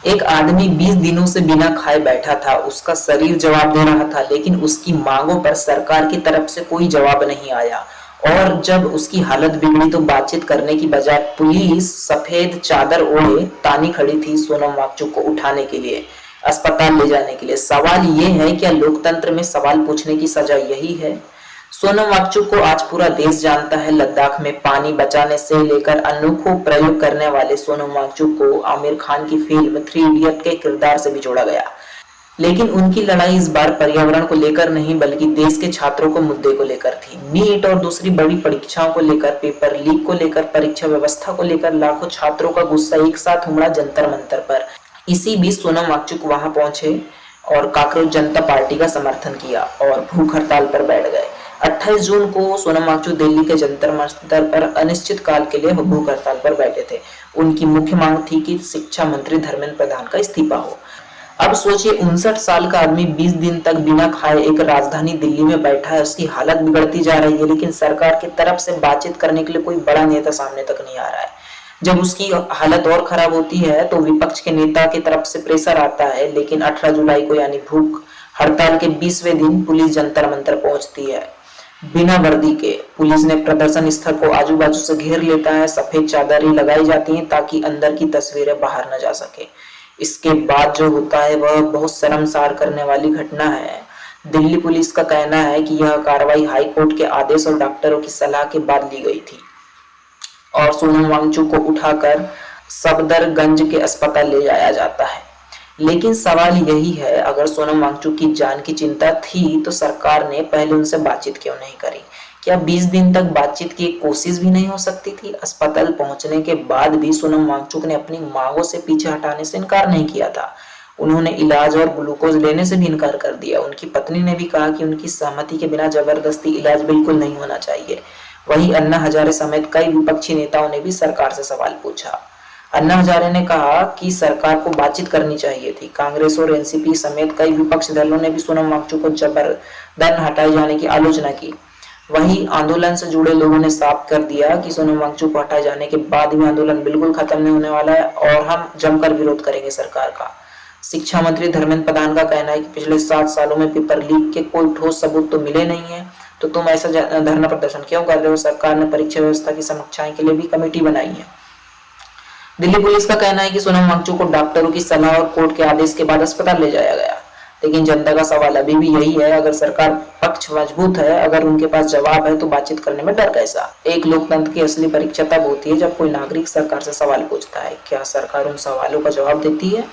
एक आदमी 20 दिनों से बिना खाए बैठा था। उसका शरीर जवाब दे रहा था, लेकिन उसकी मांगों पर सरकार की तरफ से कोई जवाब नहीं आया। और जब उसकी हालत बिगड़ी तो बातचीत करने की बजाय पुलिस सफेद चादर ओढ़े तानी खड़ी थी सोनम वांगचुक को उठाने के लिए, अस्पताल ले जाने के लिए। सवाल ये है, क्या लोकतंत्र में सवाल पूछने की सजा यही है? सोनम वांगचुक को आज पूरा देश जानता है। लद्दाख में पानी बचाने से लेकर अनोखा प्रयोग करने वाले सोनम वांगचुक को आमिर खान की फिल्म थ्री इडियट के किरदार से भी जोड़ा गया। लेकिन उनकी लड़ाई इस बार पर्यावरण को लेकर नहीं, बल्कि देश के छात्रों को मुद्दे को लेकर थी। नीट और दूसरी बड़ी परीक्षाओं को लेकर, पेपर लीक को लेकर, परीक्षा व्यवस्था को लेकर लाखों छात्रों का गुस्सा एक साथ उमड़ा जंतर मंतर पर। इसी बीच सोनम वांगचुक वहां पहुंचे और कांग्रेस जनता पार्टी का समर्थन किया और भूख हड़ताल पर बैठ गए। 28 जून को सोनम वांगचुक दिल्ली के जंतर मंतर पर अनिश्चित काल के लिए भूख हड़ताल पर बैठे थे। उनकी मुख्य मांग थी कि शिक्षा मंत्री धर्मेंद्र प्रधान का इस्तीफा हो। अब सोचिए, 59 साल का आदमी 20 दिन तक बिना खाए एक राजधानी दिल्ली में बैठा है। उसकी हालत बिगड़ती जा रही है, लेकिन सरकार की तरफ से बातचीत करने के लिए कोई बड़ा नेता सामने तक नहीं आ रहा है। जब उसकी हालत और खराब होती है तो विपक्ष के नेता की तरफ से प्रेशर आता है। लेकिन 18 जुलाई को यानी भूख हड़ताल के 20वें दिन पुलिस जंतर मंतर पहुंचती है बिना वर्दी के। पुलिस ने प्रदर्शन स्थल को आजू बाजू से घेर लेता है। सफेद चादरें लगाई जाती हैं ताकि अंदर की तस्वीरें बाहर न जा सके। इसके बाद जो होता है वह बहुत शर्मसार करने वाली घटना है। दिल्ली पुलिस का कहना है कि यह कार्रवाई हाई कोर्ट के आदेश और डॉक्टरों की सलाह के बाद ली गई थी और सोनम वांगचुक को उठाकर सफदरगंज के अस्पताल ले जाया जाता है। लेकिन सवाल यही है, अगर सोनम वांगचुक की जान की चिंता थी तो सरकार ने पहले उनसे बातचीत क्यों नहीं करी? क्या 20 दिन तक बातचीत की एक कोशिश भी नहीं हो सकती थी? अस्पताल पहुंचने के बाद भी सोनम वांगचुक ने अपनी मांगों से पीछे हटाने से इनकार नहीं किया था। उन्होंने इलाज और ग्लूकोज लेने से भी इनकार कर दिया। उनकी पत्नी ने भी कहा कि उनकी सहमति के बिना जबरदस्ती इलाज बिल्कुल नहीं होना चाहिए। वहीं अन्ना हजारे समेत कई विपक्षी नेताओं ने भी सरकार से सवाल पूछा। अन्ना हजारे ने कहा कि सरकार को बातचीत करनी चाहिए थी। कांग्रेस और एनसीपी समेत कई विपक्षी दलों ने भी सोनम वांगचुक को जबरदन हटाए जाने की आलोचना की। वहीं आंदोलन से जुड़े लोगों ने साफ कर दिया कि सोनम वांगचुक को हटाए जाने के बाद भी आंदोलन बिल्कुल खत्म नहीं होने वाला है और हम जमकर विरोध करेंगे सरकार का। शिक्षा मंत्री धर्मेंद्र प्रधान का कहना है कि पिछले 7 सालों में पेपर लीक के कोई ठोस सबूत तो मिले नहीं है, तो तुम ऐसा धरना प्रदर्शन क्यों कर रहे हो? सरकार ने परीक्षा व्यवस्था की समीक्षा के लिए भी कमेटी बनाई है। दिल्ली पुलिस का कहना है कि सोनम वांगचुक को डॉक्टरों की सलाह और कोर्ट के आदेश के बाद अस्पताल ले जाया गया। लेकिन जनता का सवाल अभी भी यही है, अगर सरकार पक्ष मजबूत है, अगर उनके पास जवाब है, तो बातचीत करने में डर कैसा? एक लोकतंत्र की असली परीक्षा तब होती है जब कोई नागरिक सरकार से सवाल पूछता है। क्या सरकार उन सवालों का जवाब देती है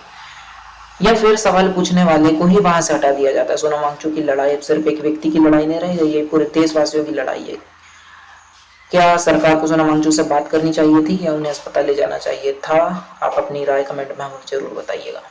या फिर सवाल पूछने वाले को ही वहां से हटा दिया जाता है? सोनम वांगचुक की लड़ाई अब सिर्फ एक व्यक्ति की लड़ाई नहीं रही, ये पूरे देशवासियों की लड़ाई है। क्या सरकार को सोनम वांगचुक से बात करनी चाहिए थी या उन्हें अस्पताल ले जाना चाहिए था? आप अपनी राय कमेंट में हमें जरूर बताइएगा।